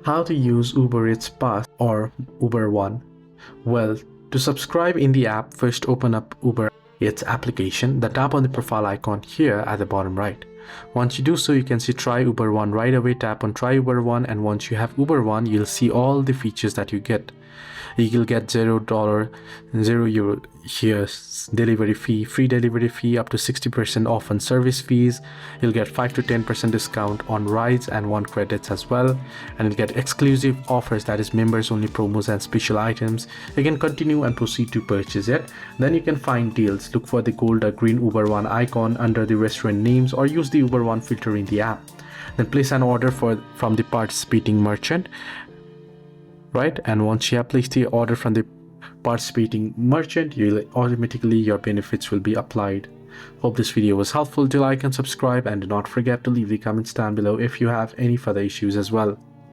How to use Uber Eats Pass or Uber One? Well, to subscribe in the app, first open up Uber Eats application, then tap on the profile icon here at the bottom right. Once you do so, you can see Try Uber One. Right away tap on Try Uber One, and once you have Uber One, you'll see all the features that you get. You'll get $0, €0 here delivery fee, free delivery fee, up to 60% off on service fees. You'll get 5 to 10% discount on rides and one credits as well, and you'll get exclusive offers, that is members only promos and special items. You can continue and proceed to purchase it. Then you can find deals. Look for the gold or green Uber One icon under the restaurant names, or use the Uber One filter in the app. Then place an order from the participating merchant. Right, and once you have placed the order from the participating merchant, your benefits will be applied. Hope this video was helpful. Do like and subscribe, and do not forget to leave the comments down below if you have any further issues as well.